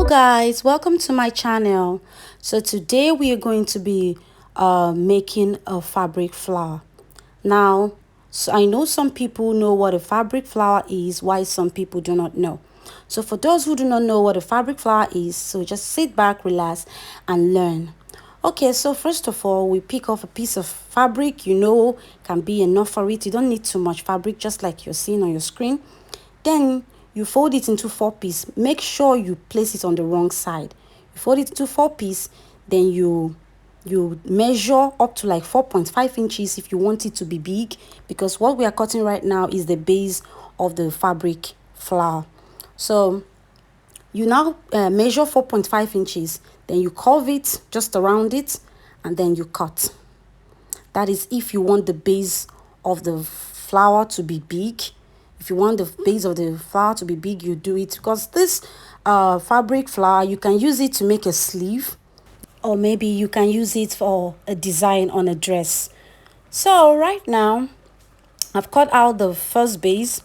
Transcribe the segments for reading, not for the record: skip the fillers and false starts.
Guys, welcome to my channel. So today we are going to be making a fabric flower. Now, so I know some people know what a fabric flower is, why some people do not know. So for those who do not know what a fabric flower is, so just sit back, relax and learn. Okay, so first of all, we pick off a piece of fabric, can be enough for it. You don't need too much fabric, just like you're seeing on your screen. Then you fold it into 4 pieces. Make sure you place it on the wrong side. You fold it into 4 pieces, then you measure up to like 4.5 inches if you want it to be big, because what we are cutting right now is the base of the fabric flower. So you now measure 4.5 inches, then you curve it just around it, and then you cut. That is if you want the base of the flower to be big. If you want the base of the flower to be big, you do it, because this fabric flower, you can use it to make a sleeve, or maybe you can use it for a design on a dress. So right now, I've cut out the first base.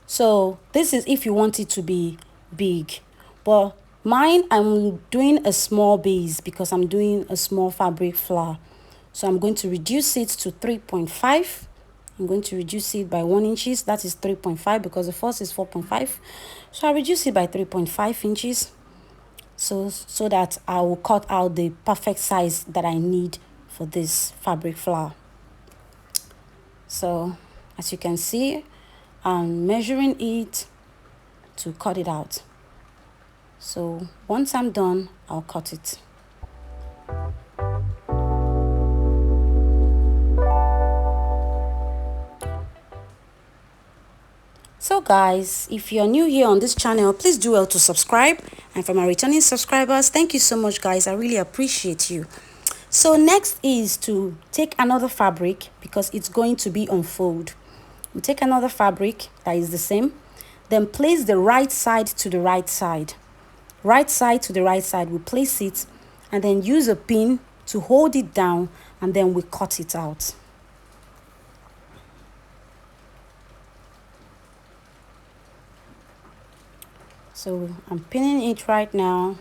So this is if you want it to be big, but mine, I'm doing a small base because I'm doing a small fabric flower. So I'm going to reduce it to 3.5. I'm going to reduce it by 1 inches. That is 3.5 because the first is 4.5. So I reduce it by 3.5 inches. So that I will cut out the perfect size that I need for this fabric flower. So as you can see, I'm measuring it to cut it out. So once I'm done, I'll cut it. So guys, if you're new here on this channel, please do well to subscribe. And for my returning subscribers, thank you so much guys. I really appreciate you. So next is to take another fabric, because it's going to be unfold. We take another fabric that is the same, then place the right side to the right side. Right side to the right side, we place it and then use a pin to hold it down, and then we cut it out. So I'm pinning it right now.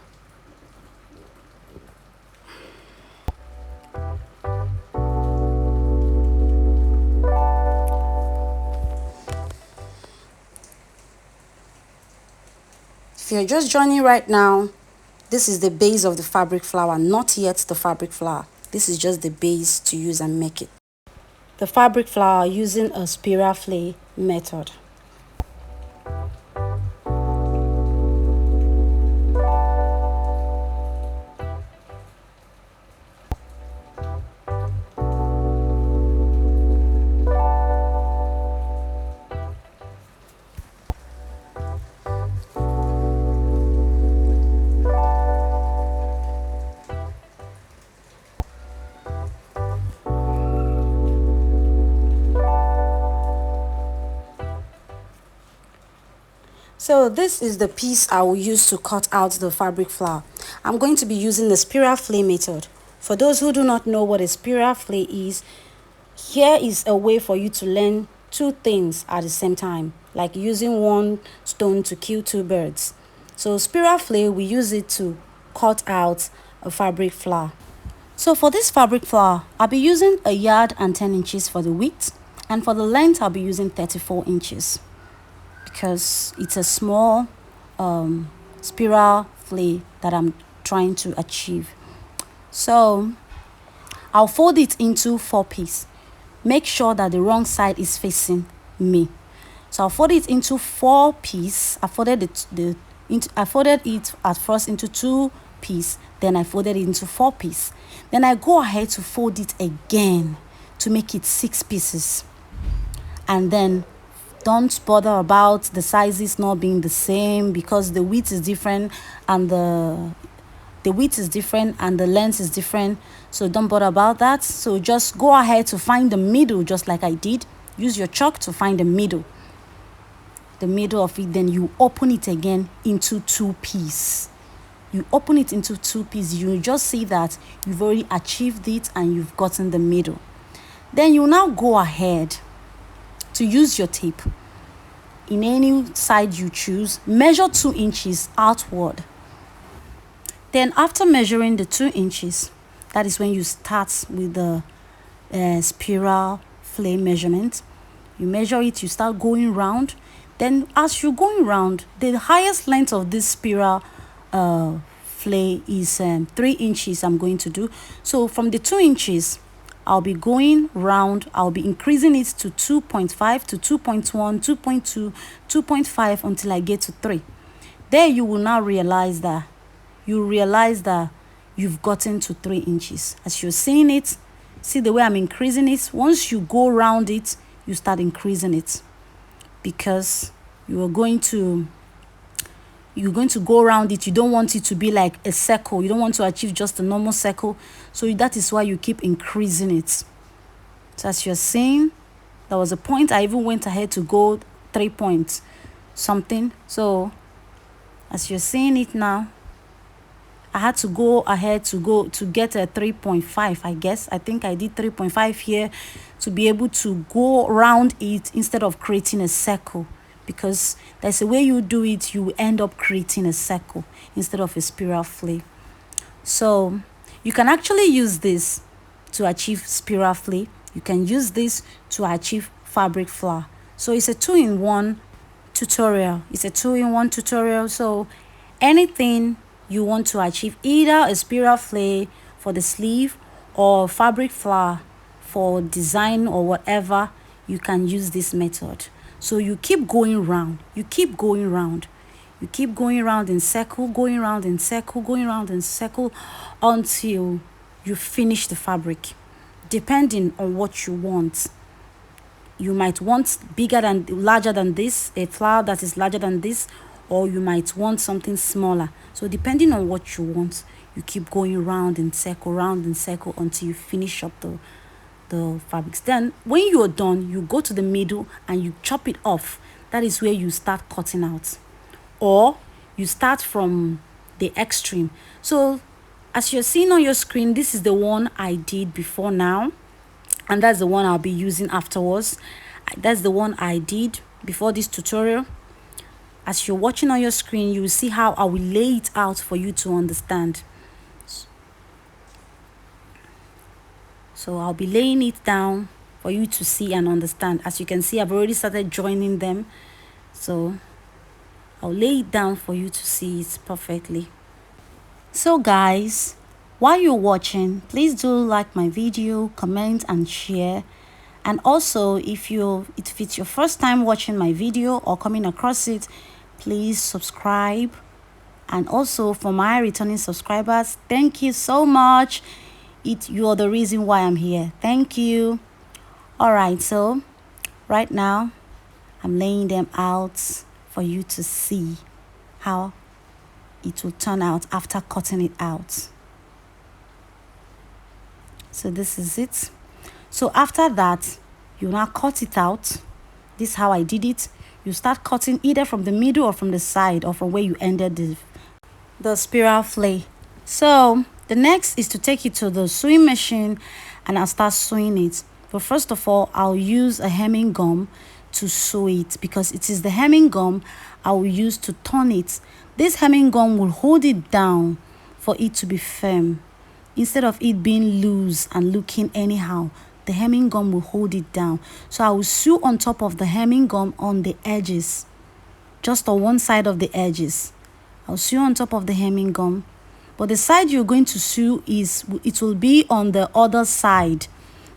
If you're just joining right now, this is the base of the fabric flower, not yet the fabric flower. This is just the base to use and make it. The fabric flower using a spiral flay method. So this is the piece I will use to cut out the fabric flower. I'm going to be using the spiral flay method. For those who do not know what a spiral flay is, here is a way for you to learn 2 things at the same time, like using 1 stone to kill 2 birds. So spiral flay, we use it to cut out a fabric flower. So for this fabric flower, I'll be using 1 yard and 10 inches for the width, and for the length, I'll be using 34 inches. Because it's a small spiral flay that I'm trying to achieve. So I'll fold it into 4 pieces. Make sure that the wrong side is facing me. So I'll fold it into 4 pieces. I folded it at first into 2 pieces. Then I folded it into 4 pieces. Then I go ahead to fold it again to make it 6 pieces. And then don't bother about the sizes not being the same, because the width is different and the width is different and the length is different. So don't bother about that. So just go ahead to find the middle, just like I did. Use your chalk to find the middle of it. Then you open it again into 2 pieces. You open it into 2 pieces. You just see that you've already achieved it and you've gotten the middle. Then you now go ahead to use your tape in any side you choose. Measure 2 inches outward. Then after measuring the 2 inches, that is when you start with the spiral flame measurement. You measure it, you start going round. Then as you're going round, the highest length of this spiral flame is 3 inches I'm going to do. So from the 2 inches, I'll be going round. I'll be increasing it to 2.5 to 2.1, 2.2, 2.5 until I get to 3. There you will now realize that you've gotten to 3 inches. As you're seeing it, see the way I'm increasing it. Once you go around it, you start increasing it, because you're going to go around it. You don't want it to be like a circle. You don't want to achieve just a normal circle. So that is why you keep increasing it. So as you're seeing, there was a point I even went ahead to go 3 points something. So as you're seeing it now, I had to go ahead to get a 3.5, I guess. I think I did 3.5 here to be able to go around it instead of creating a circle, because there's a way you do it, you end up creating a circle instead of a spiral flame. So you can actually use this to achieve spiral flame. You can use this to achieve fabric flower. So it's a 2-in-1 tutorial. So anything you want to achieve, either a spiral flame for the sleeve or fabric flower for design or whatever, you can use this method. So you keep going round, you keep going round in circle, going round in circle until you finish the fabric, depending on what you want. You might want larger than this, a flower that is larger than this, or you might want something smaller. So depending on what you want, you keep going round in circle until you finish up the fabrics. Then when you're done, you go to the middle and you chop it off. That is where you start cutting out, or you start from the extreme. So as you're seeing on your screen, this is the one I did before now, and that's the one I'll be using afterwards. That's the one I did before this tutorial. As you're watching on your screen, you will see how I will lay it out for you to understand. So I'll be laying it down for you to see and understand. As you can see, I've already started joining them. So I'll lay it down for you to see it perfectly. So guys, while you're watching, please do like my video, comment and share. And also, if it's your first time watching my video or coming across it, please subscribe. And also for my returning subscribers, thank you so much. You're the reason why I'm here. Thank you. All right, so right now I'm laying them out for you to see how it will turn out after cutting it out. So this is it. So after that, you now cut it out. This is how I did it. You start cutting either from the middle or from the side, or from where you ended the spiral flay. So the next is to take it to the sewing machine and I'll start sewing it. But first of all, I'll use a hemming gum to sew it, because it is the hemming gum I will use to turn it. This hemming gum will hold it down for it to be firm. Instead of it being loose and looking anyhow, the hemming gum will hold it down. So I will sew on top of the hemming gum on the edges, just on one side of the edges. I'll sew on top of the hemming gum, but the side you're going to sew it will be on the other side,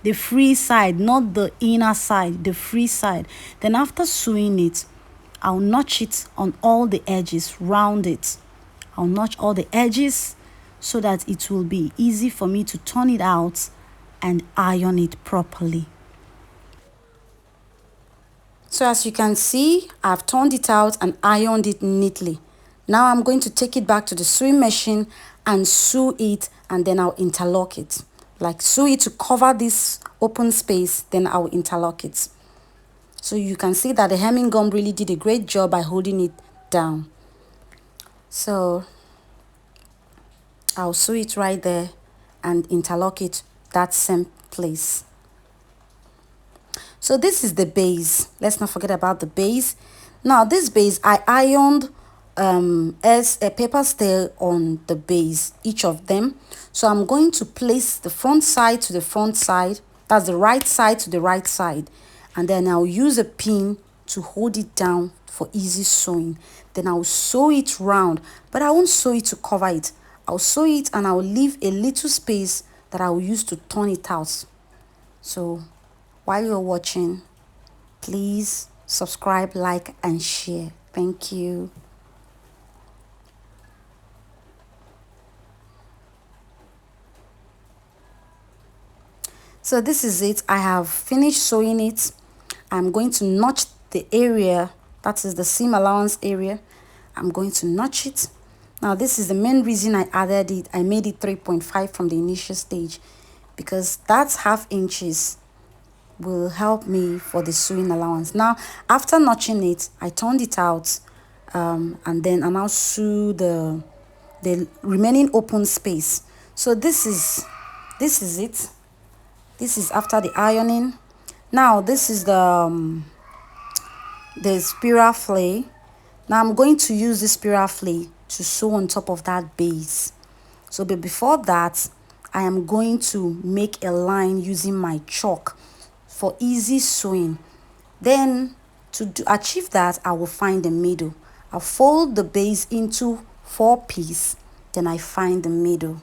the free side, not the inner side, the free side. Then after sewing it, I'll notch it on all the edges, round it. I'll notch all the edges so that it will be easy for me to turn it out and iron it properly. So as you can see, I've turned it out and ironed it neatly. Now I'm going to take it back to the sewing machine and sew it, and then I'll interlock it. Like sew it to cover this open space, then I'll interlock it. So you can see that the hemming gum really did a great job by holding it down. So I'll sew it right there and interlock it that same place. So this is the base. Let's not forget about the base. Now this base, I ironed as a paper stay on the base, each of them. So I'm going to place the front side to the front side, that's the right side to the right side, and then I'll use a pin to hold it down for easy sewing. Then I'll sew it round, but I won't sew it to cover it. I'll sew it and I'll leave a little space that I'll use to turn it out. So while you're watching, please subscribe, like, and share. Thank you. So this is it. I have finished sewing it. I'm going to notch the area, that is the seam allowance area. I'm going to notch it. Now this is the main reason I added it. I made it 3.5 from the initial stage, because that's half inches will help me for the sewing allowance. Now after notching it, I turned it out, and then I now sew the remaining open space. So this is it. This is after the ironing. Now this is the spiral flay. Now I'm going to use this spiral flay to sew on top of that base. So but before that, I am going to make a line using my chalk for easy sewing. Then to achieve that, I will find the middle. I'll fold the base into 4 pieces, then I find the middle.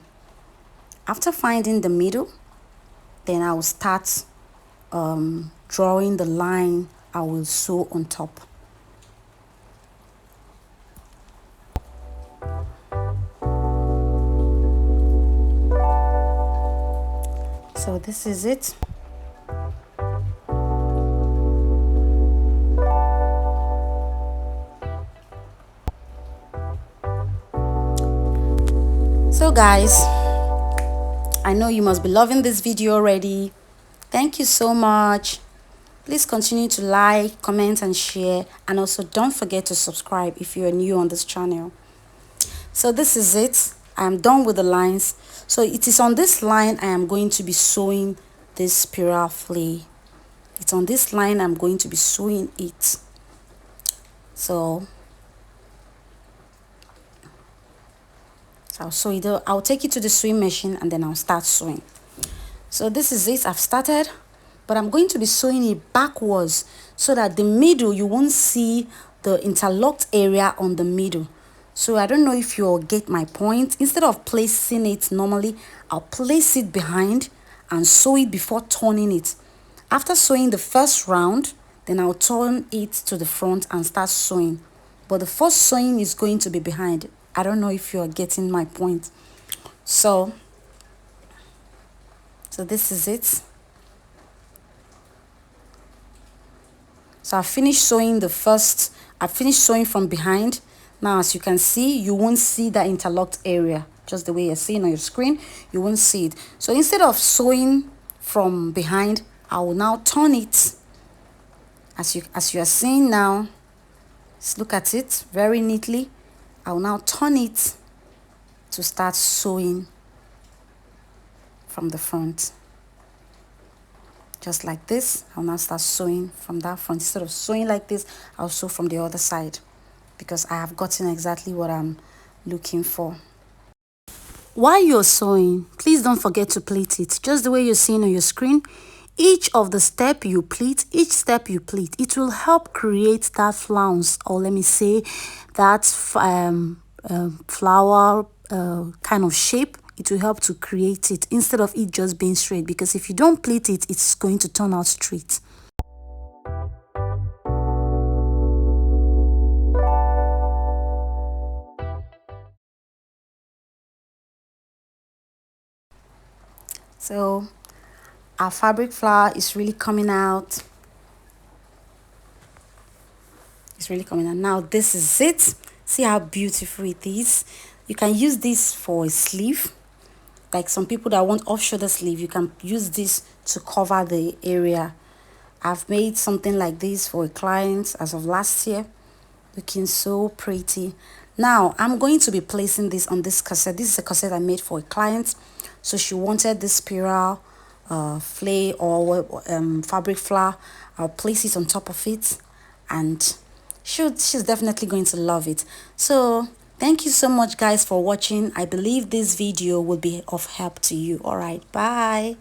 After finding the middle, then I will start drawing the line I will sew on top. So this is it. So guys, I know you must be loving this video already. Thank you so much. Please continue to like, comment, and share, and also don't forget to subscribe if you are new on this channel. So this is it. I am done with the lines. So it is on this line I am going to be sewing this spiral flay. It's on this line I'm going to be sewing it. So I'll sew it. I'll take it to the sewing machine and then I'll start sewing. So this is it. I've started, but I'm going to be sewing it backwards so that the middle, you won't see the interlocked area on the middle. So I don't know if you'll get my point. Instead of placing it normally, I'll place it behind and sew it before turning it. After sewing the first round, then I'll turn it to the front and start sewing. But the first sewing is going to be behind. I don't know if you're getting my point. So this is it. So I finished sewing the first, I finished sewing from behind. Now as you can see, you won't see that interlocked area. Just the way you're seeing on your screen, you won't see it. So instead of sewing from behind, I will now turn it. As you are seeing now, let's look at it very neatly. I will now turn it to start sewing from the front. Just like this, I'll now start sewing from that front. Instead of sewing like this, I'll sew from the other side, because I have gotten exactly what I'm looking for. While you're sewing, please don't forget to pleat it. Just the way you're seeing on your screen, each of the step you pleat, it will help create that flounce, or let me say that flower kind of shape. It will help to create it instead of it just being straight, because if you don't pleat it, it's going to turn out straight. So our fabric flower is really coming out. It's really coming out. Now this is it. See how beautiful it is. You can use this for a sleeve. Like some people that want off-shoulder sleeve, you can use this to cover the area. I've made something like this for a client as of last year. Looking so pretty. Now I'm going to be placing this on this corset. This is a corset I made for a client. So she wanted this spiral flay or fabric flower. I'll place it on top of it, and she's definitely going to love it. So thank you so much guys for watching. I believe this video will be of help to you. All right, bye.